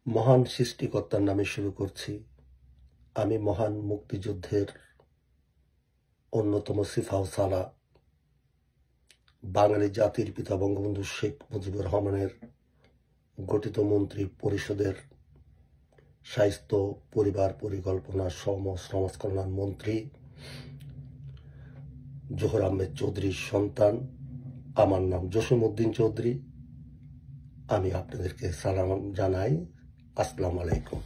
মহান সৃষ্টিকর্তার নামে শুরু করছি। আমি মহান মুক্তিযুদ্ধের অন্যতম সিপাহ সালাহ, বাঙালি জাতির পিতা বঙ্গবন্ধু শেখ মুজিবুর রহমানের গঠিত মন্ত্রী পরিষদের স্বাস্থ্য, পরিবার পরিকল্পনা, সমাজ কল্যাণ মন্ত্রী জোহর আহমেদ চৌধুরীর সন্তান। আমার নাম জসিমউদ্দিন চৌধুরী। আমি আপনাদেরকে সালাম জানাই। আসসালামু আলাইকুম।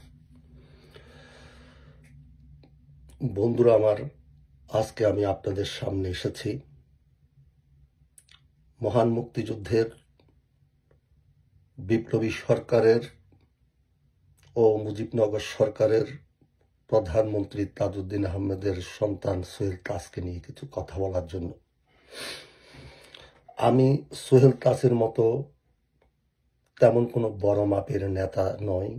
বন্ধুরা আমার, আজকে আমি আপনাদের সামনে এসেছি মহান মুক্তিযুদ্ধের বিপ্লবী সরকারের ও মুজিবনগর সরকারের প্রধানমন্ত্রী তাজউদ্দিন আহমেদের সন্তান সোহেল তাজকে নিয়ে কিছু কথা বলার জন্য। আমি সোহেল তাজের মতো তেমন কোনো বড় মাপের নেতা নয়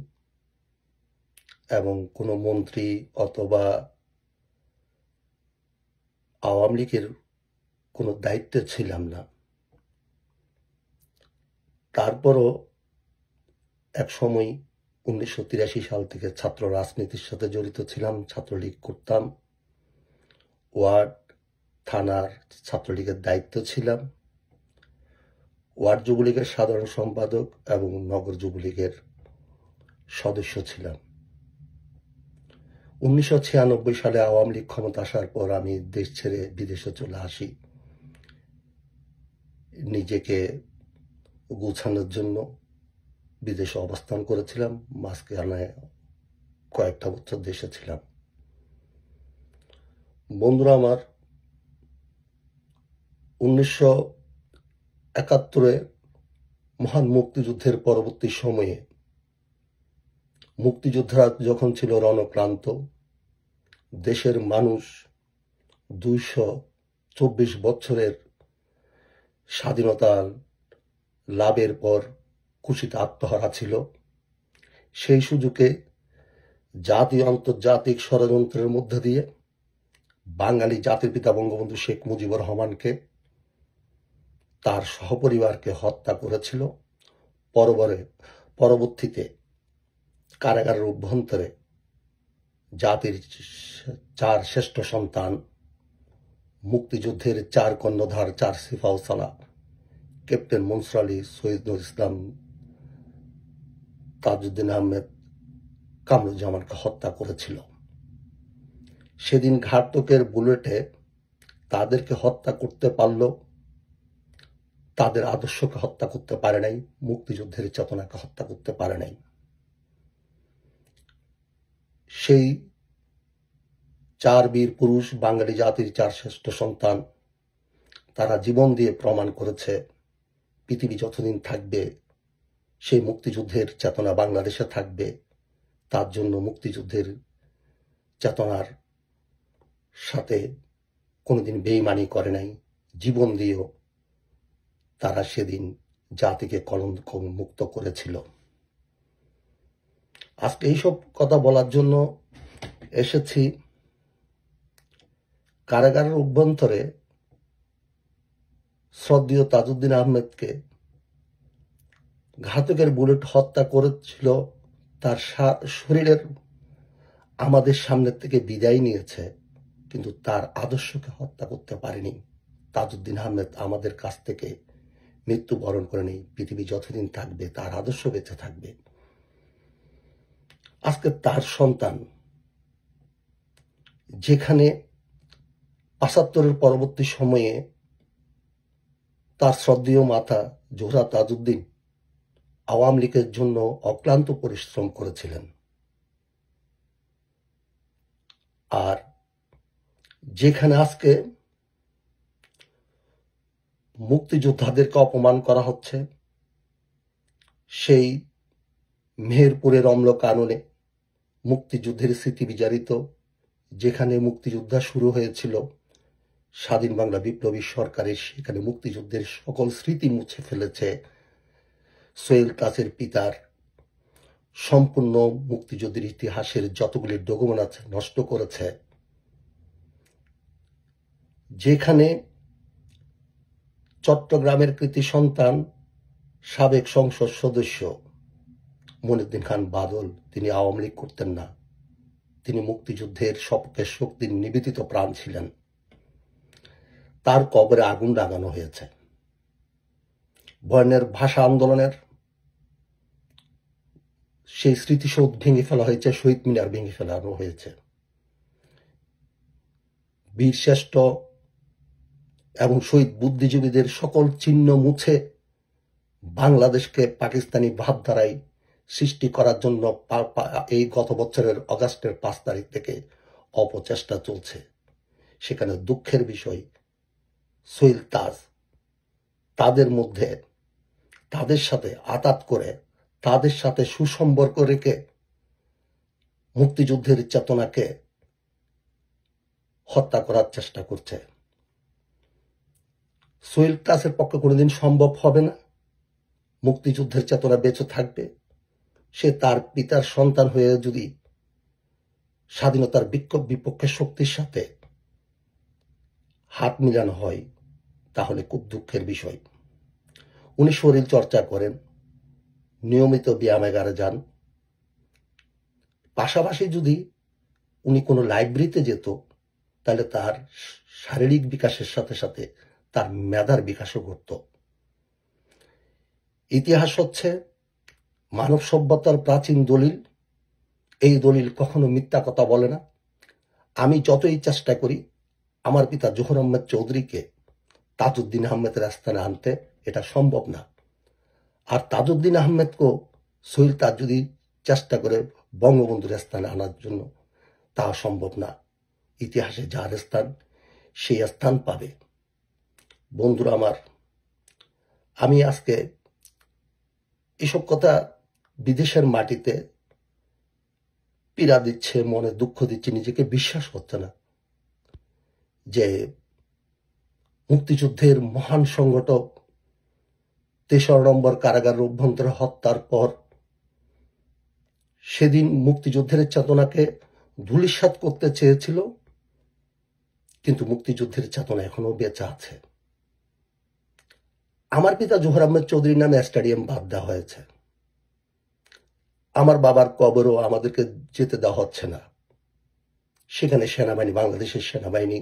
এবং কোনো মন্ত্রী অথবা আওয়ামী লীগের কোনো দায়িত্বে ছিলাম না। তারপরও এক সময় 1983 সাল থেকে ছাত্র রাজনীতির সাথে জড়িত ছিলাম। ছাত্রলীগ করতাম, ওয়ার্ড থানার ছাত্রলীগের দায়িত্ব ছিলাম, ওয়ার্ড যুবলীগের সাধারণ সম্পাদক এবং নগর যুবলীগের সদস্য ছিলাম। 1996 সালে আওয়ামী লীগ ক্ষমতা আসার পর আমি দেশ ছেড়ে বিদেশে চলে আসি নিজেকে গুছানোর জন্য। বিদেশে অবস্থান করেছিলাম, মাঝখানে কয়েকটা বছর দেশে ছিলাম। বন্ধুরা আমার, 1971 মহান মুক্তিযুদ্ধের পরবর্তী সময়ে মুক্তিযোদ্ধারা যখন ছিল রণক্লান্ত, দেশের মানুষ 224 বছরের স্বাধীনতার লাভের পর খুশিতে আত্মহারা ছিল, সেই সুযোগে জাতীয় আন্তর্জাতিক ষড়যন্ত্রের মধ্য দিয়ে বাঙালি জাতির পিতা বঙ্গবন্ধু শেখ মুজিবুর রহমানকে, তার সহপরিবারকে হত্যা করেছিল। পরবর্তীতে কারাগারের অভ্যন্তরে জাতির 4 শ্রেষ্ঠ সন্তান, মুক্তিযুদ্ধের 4 কর্ণধার, 4 সিপাহ সালাহ, ক্যাপ্টেন মনসুর আলী, শহীদুল ইসলাম, তাজউদ্দিন আহমেদ, কামরুজ্জামানকে হত্যা করেছিল। সেদিন ঘাতকের বুলেটে তাদেরকে হত্যা করতে পারল, তাদের আদর্শকে হত্যা করতে পারে নাই, মুক্তিযুদ্ধের চেতনাকে হত্যা করতে পারে নাই। সেই 4 বীর পুরুষ, বাঙালি জাতির 4 শ্রেষ্ঠ সন্তান, তারা জীবন দিয়ে প্রমাণ করেছে পৃথিবী যতদিন থাকবে সেই মুক্তিযুদ্ধের চেতনা বাংলাদেশে থাকবে। তার জন্য মুক্তিযুদ্ধের চেতনার সাথে কোনোদিন বেইমানি করে নাই। জীবন দিয়েও তারা সেদিন জাতিকে কলঙ্ক মুক্ত করেছিল। আজকে এইসব কথা বলার জন্য এসেছি। কারাগারের অভ্যন্তরে শ্রদ্ধেয় তাজউদ্দিন আহমেদকে ঘাতকের বুলেট হত্যা করেছিল। তার শরীরের আমাদের সামনে থেকে বিদায় নিয়েছে, কিন্তু তার আদর্শকে হত্যা করতে পারেনি। তাজউদ্দিন আহমেদ আমাদের কাছ থেকে মৃত্যুবরণ করেনি। পৃথিবী যতদিন থাকবে তার আদর্শ বেঁচে থাকবে। আজকে তার সন্তান, যেখানে 75 পরবর্তী সময়ে তার শ্রদ্ধেয় মাতা জোহরা তাজউদ্দিন আওয়ামী লীগের জন্য অক্লান্ত পরিশ্রম করেছিলেন, আর যেখানে আজকে মুক্তিযোদ্ধাদেরকে অপমান করা হচ্ছে, সেই মেহেরপুরের অম্ল কাননে মুক্তিযুদ্ধের স্মৃতি বিজারিত, যেখানে মুক্তিযুদ্ধ শুরু হয়েছিল স্বাধীন বাংলা বিপ্লবী সরকারের, সেখানে মুক্তিযুদ্ধের সকল স্মৃতি মুছে ফেলেছে সোহেল তাজের পিতার। সম্পূর্ণ মুক্তিযুদ্ধের ইতিহাসের যতগুলি ডকুমেন্ট আছে নষ্ট করেছে। যেখানে চট্টগ্রামের কৃতি সন্তান, সাবেক সংসদ সদস্য মনিউদ্দিন খান বাদল তিনি আওয়ামী লীগ করতেন না, তিনি মুক্তিযুদ্ধের সপক্ষে শক্তির নিবেদিত প্রাণ ছিলেন। তার কবরে আগুন লাগানো হয়েছে। বয়ানের ভাষা আন্দোলনের সেই স্মৃতিসৌধ ভেঙে ফেলা হয়েছে, শহীদ মিনার ভেঙে ফেলানো হয়েছে। বীরশ্রেষ্ঠ এবং শহীদ বুদ্ধিজীবীদের সকল চিহ্ন মুছে বাংলাদেশকে পাকিস্তানি ভাবধারায় সৃষ্টি করার জন্য এই গত বছরের অগাস্টের 5 তারিখ থেকে অপচেষ্টা চলছে। সেখানে দুঃখের বিষয়, সোহেল তাজ তাদের মধ্যে তাদের সাথে আতাত করে, তাদের সাথে সুসম্পর্ক রেখে মুক্তিযুদ্ধের চেতনাকে হত্যা করার চেষ্টা করছে। সোহেল তাজের পক্ষে কোনোদিন সম্ভব হবে না। মুক্তিযুদ্ধের চেতনা বেঁচে থাকবে। সে তার পিতার সন্তান হয়ে যদি স্বাধীনতার বিক্ষোভ বিপক্ষে শক্তির সাথে হাত মিলানো হয় তাহলে খুব দুঃখের বিষয়। উনি শরীর চর্চা করেন, নিয়মিত ব্যায়ামাগারে যান, পাশাপাশি যদি উনি কোনো লাইব্রেরিতে যেত তাহলে তার শারীরিক বিকাশের সাথে সাথে তার মেধার বিকাশও ঘটত। ইতিহাস হচ্ছে মানব সভ্যতার প্রাচীন দলিল। এই দলিল কখনো মিথ্যা কথা বলে না। আমি যতই চেষ্টা করি আমার পিতা জহুর আহমেদ চৌধুরীকে তাজউদ্দিন আহমেদের স্থানে আনতে, এটা সম্ভব না। আর তাজউদ্দিন আহমেদকেও সোহেল তাজ যদি চেষ্টা করে বঙ্গবন্ধুর স্থানে আনার জন্য, তা সম্ভব না। ইতিহাসে যার স্থান সেই স্থান পাবে। বন্ধুরা আমার, আমি আজকে এসব কথা বিদেশের মাটিতে পীড়া দিচ্ছে, মনে দুঃখ দিচ্ছে, নিজেকে বিশ্বাস করছে না যে মুক্তিযুদ্ধের মহান সংগঠক 23 নম্বর কারাগার অভ্যন্তরে হত্যার পর সেদিন মুক্তিযুদ্ধের চেতনাকে ধূলিসাৎ করতে চেয়েছিল, কিন্তু মুক্তিযুদ্ধের চেতনা এখনো বেঁচে আছে। আমার পিতা জহুর আহমেদ চৌধুরীর নামে স্টেডিয়াম বাদ দেওয়া হয়েছে। আমার বাবার কবরও আমাদেরকে যেতে দেওয়া হচ্ছে না। সেখানে সেনাবাহিনী, বাংলাদেশের সেনাবাহিনী,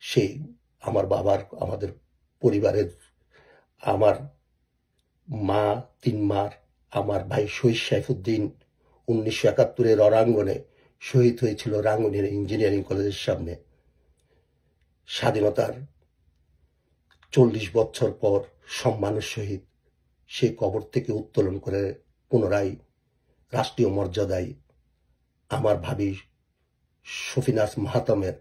সেই আমার বাবার, আমাদের পরিবারের, আমার মা, 3 মার, আমার ভাই শহীদ সাইফুদ্দিন 1971 রণাঙ্গনে শহীদ হয়েছিল রাঙ্গুনিয়া ইঞ্জিনিয়ারিং কলেজের সামনে। স্বাধীনতার 40 বছর পর সম্মানের সহিত সেই কবর থেকে উত্তোলন করে পুনরায় রাষ্ট্রীয় মর্যাদায় আমার ভাবি সফিনাজ মাহাতামের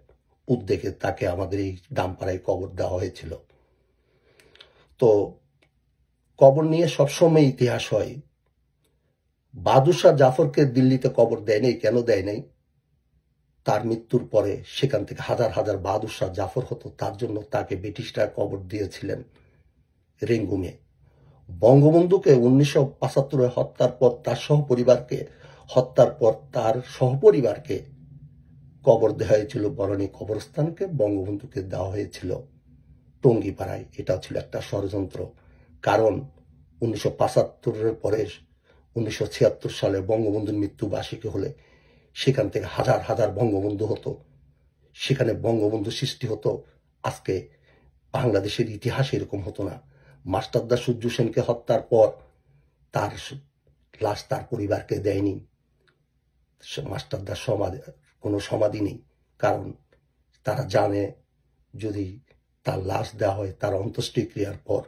উদ্যোগে তাকে আমাদের এই দামপাড়ায় কবর দেওয়া হয়েছিল। তো কবর নিয়ে সবসময় ইতিহাস হয়। বাহাদুর শাহ জাফরকে দিল্লিতে কবর দেয় নাই, কেন দেয় নাই? তার মৃত্যুর পরে সেখান থেকে হাজার হাজার বাহাদুর শাহ জাফর হতো, তার জন্য তাকে ব্রিটিশরা কবর দিয়েছিলেন রেঙ্গুমে। বঙ্গবন্ধুকে 1975 হত্যার পর তার সহপরিবারকে কবর দেওয়া হয়েছিল বরণী কবরস্থানকে, বঙ্গবন্ধুকে দেওয়া হয়েছিল টঙ্গিপাড়ায়। এটা ছিল একটা ষড়যন্ত্র। কারণ 1975 পরে 1976 সালে বঙ্গবন্ধুর মৃত্যুবার্ষিকী হলে সেখান থেকে হাজার হাজার বঙ্গবন্ধু হতো, সেখানে বঙ্গবন্ধু সৃষ্টি হতো। আজকে বাংলাদেশের ইতিহাসে এরকম হতো না। মাস্টারদা সূর্য সেনকে হত্যার পর তার লাশ তার পরিবারকে দেয়নি। মাস্টারদার কোনো সমাধি নেই, কারণ তারা জানে যদি তার লাশ দেওয়া হয় তার অন্ত্যেষ্টিক্রিয়ার পর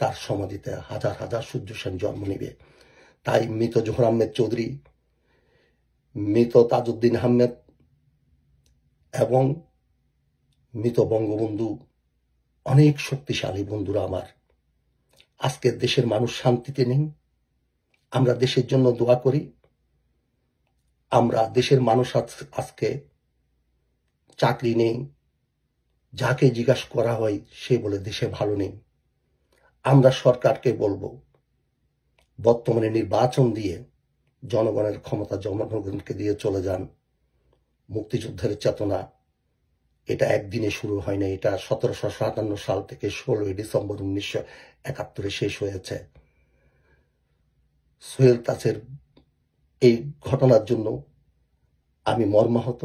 তার সমাধিতে হাজার হাজার সূর্য সেন জন্ম নেবে। তাই মৃত জহুর আহমেদ চৌধুরী, মৃত তাজউদ্দিন আহমেদ এবং মৃত বঙ্গবন্ধু অনেক শক্তিশালী। বন্ধুরা আমার, আজকে দেশের মানুষ শান্তিতে নেই। আমরা দেশের জন্য দোয়া করি। আমরা দেশের মানুষ আজকে চাকরি নেই, যাকে জিজ্ঞাসা করা হয় সে বলে দেশে ভালো নেই। আমরা সরকারকে বলবো বর্তমানে নির্বাচন দিয়ে জনগণের ক্ষমতা জনগণকে দিয়ে চলে যান। মুক্তিযুদ্ধের চেতনা এটা একদিনে শুরু হয় না, এটা 1757 সাল থেকে 16 ডিসেম্বর 1971 শেষ হয়েছে। সোহেল তাজের এই ঘটনার জন্য আমি মর্মাহত।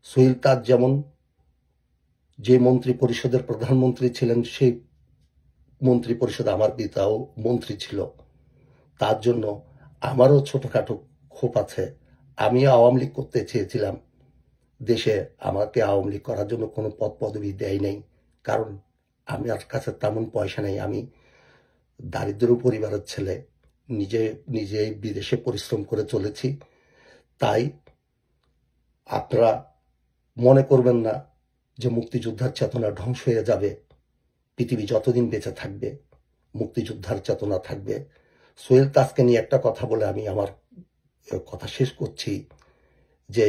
সোহেল তাজ যেমন যে মন্ত্রী পরিষদের প্রধানমন্ত্রী ছিলেন, সেই মন্ত্রী পরিষদে আমার পিতাও মন্ত্রী ছিল। তার জন্য আমারও ছোটখাটো ক্ষোভ আছে। আমি আওয়ামী লীগ করতে চেয়েছিলাম, দেশে আমাকে আওয়ামী লীগ করার জন্য কোনো পদ পদবি দেয় নাই, কারণ আমার কাছে তেমন পয়সা নেই। আমি দারিদ্র পরিবারের ছেলে, নিজেই বিদেশে পরিশ্রম করে চলেছি। তাই আপনারা মনে করবেন না যে মুক্তিযোদ্ধার চেতনা ধ্বংস হয়ে যাবে। পৃথিবী যতদিন বেঁচে থাকবে মুক্তিযোদ্ধার চেতনা থাকবে। সোহেল তাজকে নিয়ে একটা কথা বলে আমি আমার কথা শেষ করছি, যে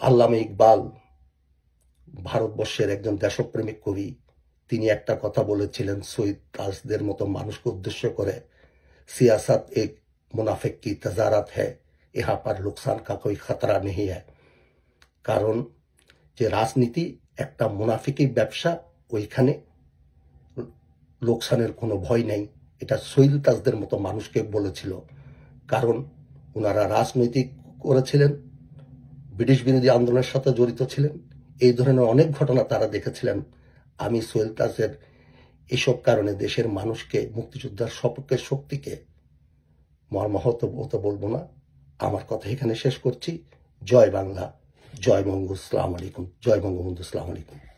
আল্লামা ইকবাল ভারতবর্ষের একজন দেশপ্রেমিক কবি, তিনি একটা কথা বলেছিলেন সোহেল তাজদের মতো মানুষকে উদ্দেশ্য করে, সিয়াসত এক মুনাফিক কি তজারাত হ্যায়, ইহা পার নুকসান কা কোই খতরা নেই হ্যায়। কারণ যে রাজনীতি একটা মুনাফিকি ব্যবসা, ওইখানে লোকসানের কোনো ভয় নেই। এটা সোহেল তাজদের মতো মানুষকে বলেছিল, কারণ ওনারা রাজনৈতিক করেছিলেন, ব্রিটিশ বিরোধী আন্দোলনের সাথে জড়িত ছিলেন, এই ধরনের অনেক ঘটনা তারা দেখেছিলেন। আমি সোহেল তাজের এসব কারণে দেশের মানুষকে, মুক্তিযোদ্ধার সপক্ষের শক্তিকে মর্মাহত হতে বলবো না। আমার কথা এখানে শেষ করছি। জয় বাংলা, জয় বঙ্গ, আসসালামু আলাইকুম, জয় বঙ্গবন্ধু, আসসালামু আলাইকুম।